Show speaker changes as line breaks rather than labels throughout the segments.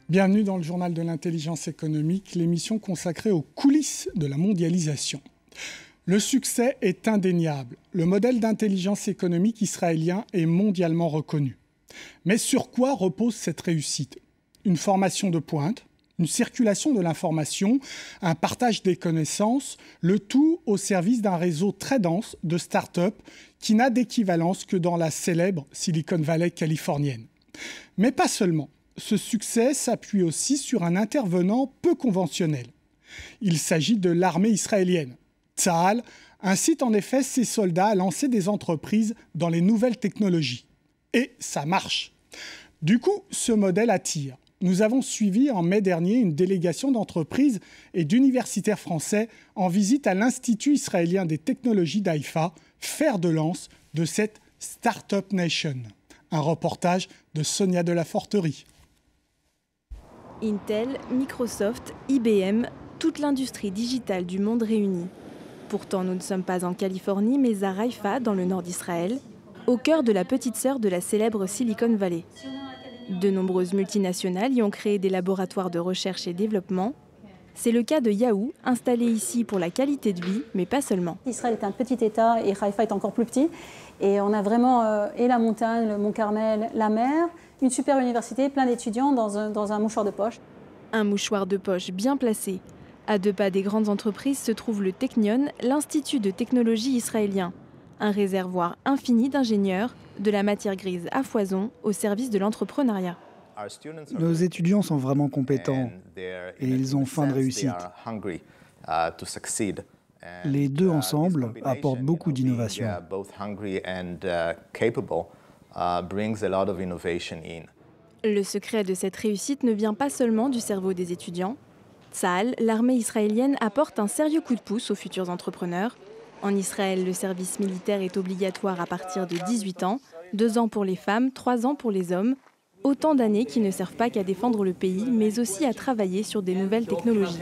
Bienvenue dans le journal de l'intelligence économique, l'émission consacrée aux coulisses de la mondialisation. Le succès est indéniable. Le modèle d'intelligence économique israélien est mondialement reconnu. Mais sur quoi repose cette réussite? Une formation de pointe, une circulation de l'information, un partage des connaissances, le tout au service d'un réseau très dense de start-up qui n'a d'équivalence que dans la célèbre Silicon Valley californienne. Mais pas seulement. Ce succès s'appuie aussi sur un intervenant peu conventionnel. Il s'agit de l'armée israélienne. Tsahal incite en effet ses soldats à lancer des entreprises dans les nouvelles technologies. Et ça marche. Du coup, ce modèle attire. Nous avons suivi en mai dernier une délégation d'entreprises et d'universitaires français en visite à l'Institut israélien des technologies d'Haïfa, fer de lance de cette Startup Nation. Un reportage de Sonia de la Forterie.
Intel, Microsoft, IBM, toute l'industrie digitale du monde réunie. Pourtant, nous ne sommes pas en Californie, mais à Haïfa, dans le nord d'Israël, au cœur de la petite sœur de la célèbre Silicon Valley. De nombreuses multinationales y ont créé des laboratoires de recherche et développement. C'est le cas de Yahoo, installé ici pour la qualité de vie, mais pas seulement.
Israël est un petit État et Haïfa est encore plus petit. Et on a vraiment et la montagne, le Mont Carmel, la mer, une super université, plein d'étudiants dans un mouchoir de poche.
Un mouchoir de poche bien placé. À 2 pas des grandes entreprises se trouve le Technion, l'Institut de technologie israélien. Un réservoir infini d'ingénieurs, de la matière grise à foison au service de l'entrepreneuriat.
Nos étudiants sont vraiment compétents et ils ont faim de réussite. Les deux ensemble apportent beaucoup d'innovation.
Le secret de cette réussite ne vient pas seulement du cerveau des étudiants. Tsahal, l'armée israélienne, apporte un sérieux coup de pouce aux futurs entrepreneurs. En Israël, le service militaire est obligatoire à partir de 18 ans, 2 ans pour les femmes, 3 ans pour les hommes. Autant d'années qui ne servent pas qu'à défendre le pays, mais aussi à travailler sur des nouvelles technologies.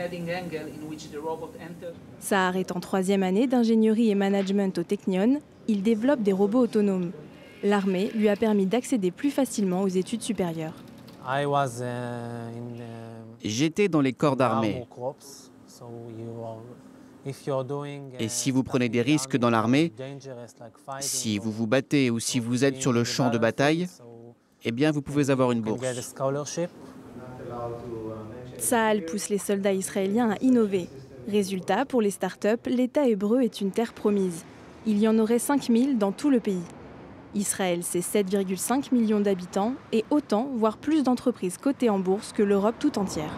Sahar est en 3e année d'ingénierie et management au Technion. Il développe des robots autonomes. L'armée lui a permis d'accéder plus facilement aux études supérieures.
J'étais dans les corps d'armée. Et si vous prenez des risques dans l'armée, si vous vous battez ou si vous êtes sur le champ de bataille, eh bien vous pouvez avoir une bourse.
Tsahal pousse les soldats israéliens à innover. Résultat, pour les startups, l'État hébreu est une terre promise. Il y en aurait 5000 dans tout le pays. Israël, c'est 7,5 millions d'habitants et autant, voire plus d'entreprises cotées en bourse que l'Europe tout entière.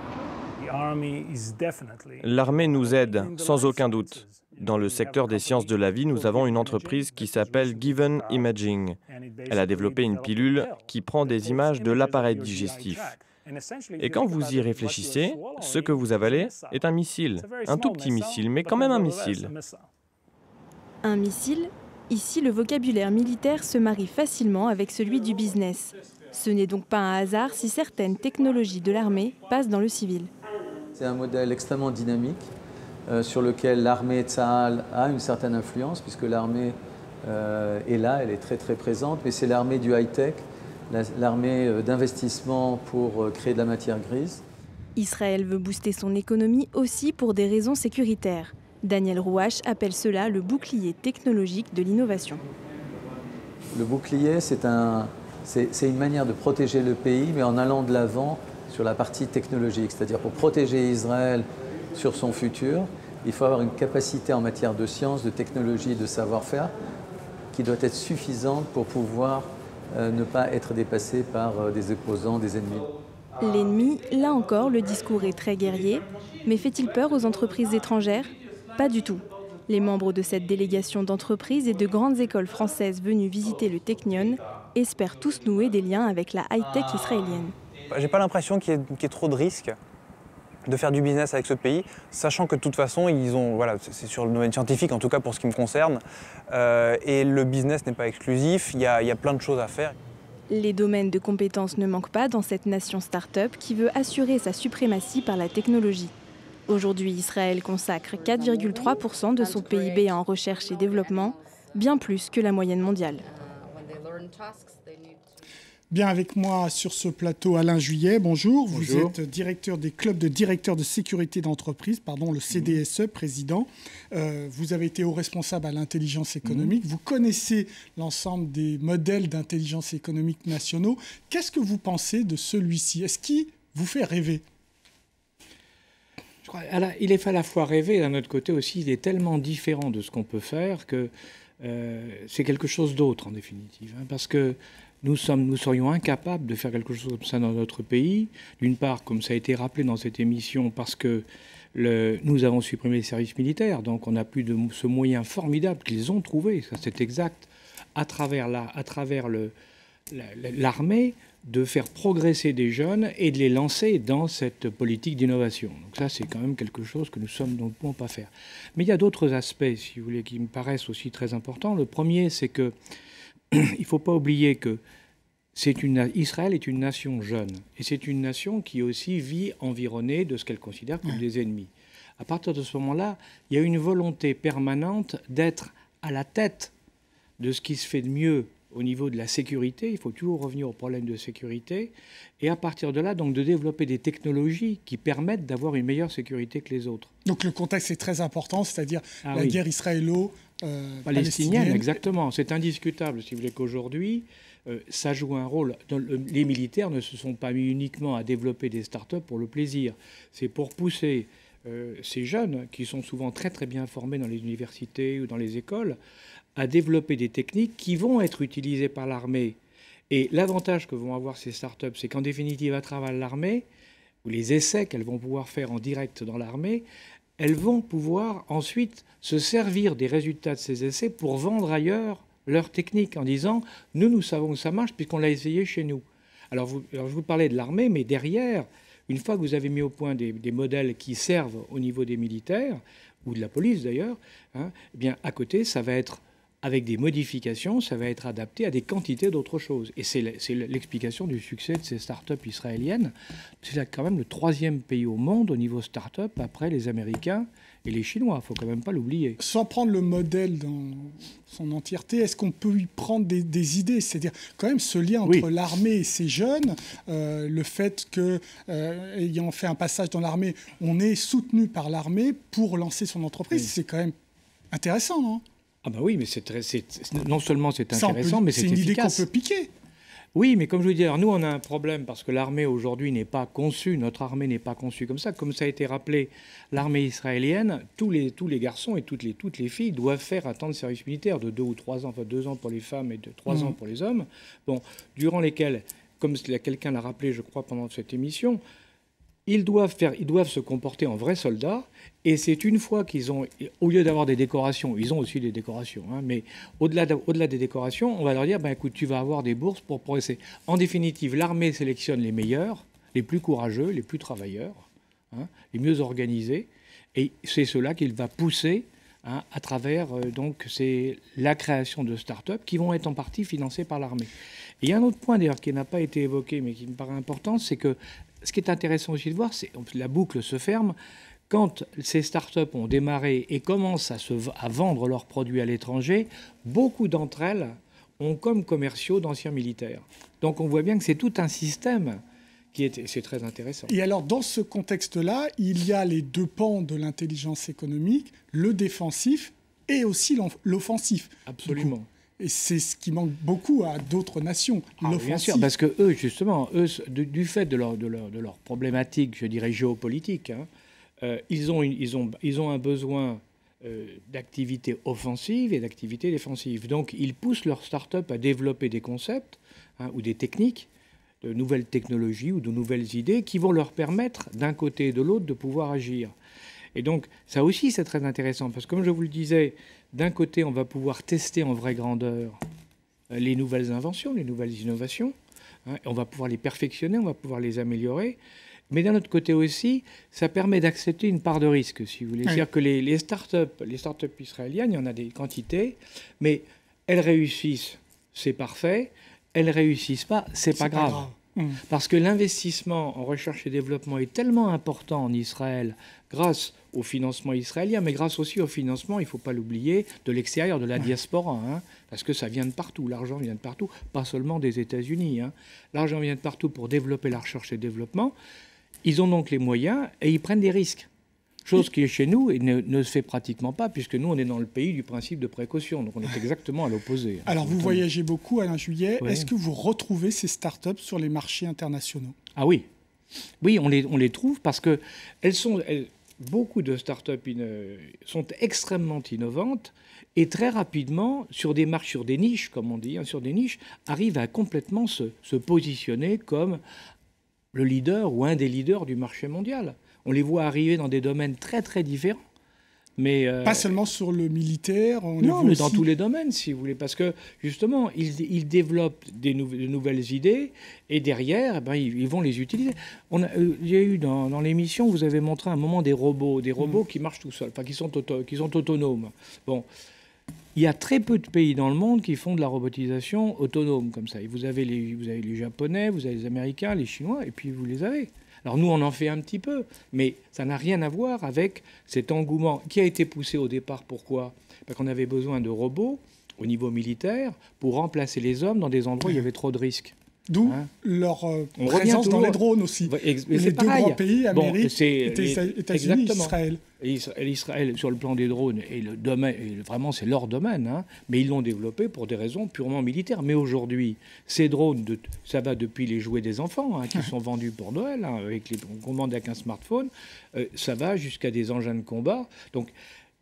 L'armée nous aide, sans aucun doute. Dans le secteur des sciences de la vie, nous avons une entreprise qui s'appelle Given Imaging. Elle a développé une pilule qui prend des images de l'appareil digestif. Et quand vous y réfléchissez, ce que vous avalez est un missile. Un tout petit missile, mais quand même un missile.
Un missile? Ici, le vocabulaire militaire se marie facilement avec celui du business. Ce n'est donc pas un hasard si certaines technologies de l'armée passent dans le civil.
C'est un modèle extrêmement dynamique sur lequel l'armée Tsahal a une certaine influence, puisque l'armée est là, elle est très très présente, mais c'est l'armée du high-tech, l'armée d'investissement pour créer de la matière grise.
Israël veut booster son économie aussi pour des raisons sécuritaires. Daniel Rouache appelle cela le bouclier technologique de l'innovation.
Le bouclier, c'est une manière de protéger le pays, mais en allant de l'avant sur la partie technologique. C'est-à-dire pour protéger Israël sur son futur, il faut avoir une capacité en matière de science, de technologie, de savoir-faire qui doit être suffisante pour pouvoir ne pas être dépassé par des opposants, des ennemis.
L'ennemi, là encore, le discours est très guerrier. Mais fait-il peur aux entreprises étrangères? Pas du tout. Les membres de cette délégation d'entreprises et de grandes écoles françaises venues visiter le Technion espèrent tous nouer des liens avec la high-tech israélienne.
J'ai pas l'impression qu'il y ait trop de risques de faire du business avec ce pays, sachant que de toute façon, c'est sur le domaine scientifique, en tout cas pour ce qui me concerne, et le business n'est pas exclusif, il y a plein de choses à faire.
Les domaines de compétences ne manquent pas dans cette nation start-up qui veut assurer sa suprématie par la technologie. Aujourd'hui, Israël consacre 4,3% de son PIB en recherche et développement, bien plus que la moyenne mondiale.
Bien avec moi sur ce plateau, Alain Juillet, bonjour. Vous
Bonjour.
êtes directeur des clubs de directeurs de sécurité d'entreprise, le CDSE, président. Vous avez été haut responsable à l'intelligence économique. Vous connaissez l'ensemble des modèles d'intelligence économique nationaux. Qu'est-ce que vous pensez de celui-ci? Est-ce qu'il vous fait rêver?
Je crois, il est fait à la fois rêver et d'un autre côté aussi, il est tellement différent de ce qu'on peut faire que c'est quelque chose d'autre en définitive. Parce que nous serions incapables de faire quelque chose comme ça dans notre pays. D'une part, comme ça a été rappelé dans cette émission, parce que nous avons supprimé les services militaires, donc on n'a plus de ce moyen formidable qu'ils ont trouvé, ça c'est exact, à travers l'armée, de faire progresser des jeunes et de les lancer dans cette politique d'innovation. Donc ça, c'est quand même quelque chose que nous ne pouvons pas faire. Mais il y a d'autres aspects, si vous voulez, qui me paraissent aussi très importants. Le premier, c'est que il ne faut pas oublier que Israël est une nation jeune. Et c'est une nation qui aussi vit environnée de ce qu'elle considère comme des ennemis. À partir de ce moment-là, il y a une volonté permanente d'être à la tête de ce qui se fait de mieux au niveau de la sécurité. Il faut toujours revenir au problème de sécurité. Et à partir de là, donc, de développer des technologies qui permettent d'avoir une meilleure sécurité que les autres.
Donc le contexte est très important, c'est-à-dire guerre israélo-palestinienne.
Exactement. C'est indiscutable, si vous voulez, qu'aujourd'hui, ça joue un rôle. Les militaires ne se sont pas mis uniquement à développer des start-up pour le plaisir. C'est pour pousser ces jeunes, qui sont souvent très très bien formés dans les universités ou dans les écoles, à développer des techniques qui vont être utilisées par l'armée. Et l'avantage que vont avoir ces start-up, c'est qu'en définitive, à travers l'armée, ou les essais qu'elles vont pouvoir faire en direct dans l'armée, elles vont pouvoir ensuite se servir des résultats de ces essais pour vendre ailleurs leurs techniques en disant « nous savons que ça marche puisqu'on l'a essayé chez nous ». Alors je vous parlais de l'armée, mais derrière, une fois que vous avez mis au point des modèles qui servent au niveau des militaires, ou de la police d'ailleurs, eh bien à côté, ça va être avec des modifications, ça va être adapté à des quantités d'autres choses. Et c'est l'explication du succès de ces start-up israéliennes. C'est quand même le 3e pays au monde au niveau start-up après les Américains et les Chinois. Il ne faut quand même pas l'oublier.
Sans prendre le modèle dans son entièreté, est-ce qu'on peut y prendre des idées? C'est-à-dire quand même ce lien entre l'armée et ces jeunes, le fait que, ayant fait un passage dans l'armée, on est soutenu par l'armée pour lancer son entreprise, c'est quand même intéressant, non?
Ah ben oui, mais non seulement c'est intéressant, mais c'est efficace.
C'est une idée qu'on peut piquer.
Oui, mais comme je vous dis, alors nous on a un problème parce que l'armée aujourd'hui n'est pas conçue, notre armée n'est pas conçue comme ça. Comme ça a été rappelé, l'armée israélienne, tous les garçons et toutes les filles doivent faire un temps de service militaire de 2 ou 3 ans, enfin 2 ans pour les femmes et de 3 ans pour les hommes, bon, durant lesquels, comme quelqu'un l'a rappelé, je crois, pendant cette émission, ils doivent se comporter en vrais soldats, et c'est une fois qu'ils ont, au lieu d'avoir des décorations, ils ont aussi des décorations, mais au-delà des décorations, on va leur dire, écoute, tu vas avoir des bourses pour progresser. En définitive, l'armée sélectionne les meilleurs, les plus courageux, les plus travailleurs, les mieux organisés, et c'est cela qu'il va pousser à travers, donc, c'est la création de start-up qui vont être en partie financées par l'armée. Et il y a un autre point, d'ailleurs, qui n'a pas été évoqué, mais qui me paraît important, c'est que ce qui est intéressant aussi de voir, c'est que la boucle se ferme quand ces start-up ont démarré et commencent à vendre leurs produits à l'étranger. Beaucoup d'entre elles ont comme commerciaux d'anciens militaires. Donc on voit bien que c'est tout un système c'est très intéressant.
Et alors dans ce contexte-là, il y a les deux pans de l'intelligence économique, le défensif et aussi l'offensif.
Absolument.
Et c'est ce qui manque beaucoup à d'autres nations, l'offensif.
Bien sûr, parce que eux, justement, du fait de leur problématique, je dirais, géopolitique, ils ont un besoin d'activité offensive et d'activité défensive. Donc, ils poussent leurs start-up à développer des concepts ou des techniques, de nouvelles technologies ou de nouvelles idées qui vont leur permettre, d'un côté et de l'autre, de pouvoir agir. Et donc, ça aussi, c'est très intéressant, parce que comme je vous le disais, d'un côté, on va pouvoir tester en vraie grandeur les nouvelles inventions, les nouvelles innovations. On va pouvoir les perfectionner, on va pouvoir les améliorer. Mais d'un autre côté aussi, ça permet d'accepter une part de risque, si vous voulez. Oui. C'est-à-dire que les start-up israéliennes, il y en a des quantités, mais elles réussissent, c'est parfait. Elles réussissent pas, c'est pas grave. Parce que l'investissement en recherche et développement est tellement important en Israël grâce au financement israélien, mais grâce aussi au financement, il ne faut pas l'oublier, de l'extérieur, de la diaspora, parce que ça vient de partout, l'argent vient de partout, pas seulement des États-Unis. L'argent vient de partout pour développer la recherche et le développement. Ils ont donc les moyens et ils prennent des risques. Chose qui est chez nous et ne se fait pratiquement pas, puisque nous, on est dans le pays du principe de précaution. Donc on est exactement à l'opposé.
Alors vous voyagez beaucoup, Alain Juillet. Oui. Est-ce que vous retrouvez ces startups sur les marchés internationaux?
Ah oui. Oui, on les trouve parce que beaucoup de startups sont extrêmement innovantes et très rapidement, sur des marches, sur des niches, comme on dit, sur des niches, arrivent à complètement se positionner comme le leader ou un des leaders du marché mondial. On les voit arriver dans des domaines très très différents. Mais
pas seulement sur le militaire.
Non, mais dans tous les domaines, si vous voulez, parce que justement, ils développent de nouvelles idées et derrière, ils vont les utiliser. Il y a eu dans l'émission, vous avez montré à un moment des robots qui marchent tout seuls, enfin qui sont autonomes. Bon, il y a très peu de pays dans le monde qui font de la robotisation autonome comme ça. Et vous avez les Japonais, vous avez les Américains, les Chinois, et puis vous les avez. Alors nous, on en fait un petit peu, mais ça n'a rien à voir avec cet engouement qui a été poussé au départ. Pourquoi? Parce qu'on avait besoin de robots au niveau militaire pour remplacer les hommes dans des endroits où il y avait trop de risques.
D'où leur présence dans les drones aussi. Les deux grands pays, Amérique, États-Unis, Israël.
Israël, sur le plan des drones, et le domaine, vraiment c'est leur domaine, mais ils l'ont développé pour des raisons purement militaires. Mais aujourd'hui, ces drones, ça va depuis les jouets des enfants, qui sont vendus pour Noël, on commande avec un smartphone, ça va jusqu'à des engins de combat. Donc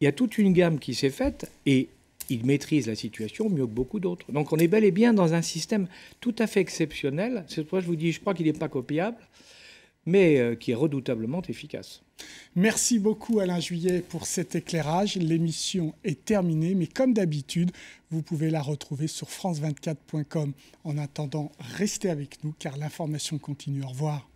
il y a toute une gamme qui s'est faite, et ils maîtrisent la situation mieux que beaucoup d'autres. Donc on est bel et bien dans un système tout à fait exceptionnel. C'est pourquoi je vous dis, je crois qu'il n'est pas copiable, mais qui est redoutablement efficace.
Merci beaucoup Alain Juillet pour cet éclairage. L'émission est terminée, mais comme d'habitude, vous pouvez la retrouver sur france24.com. En attendant, restez avec nous car l'information continue. Au revoir.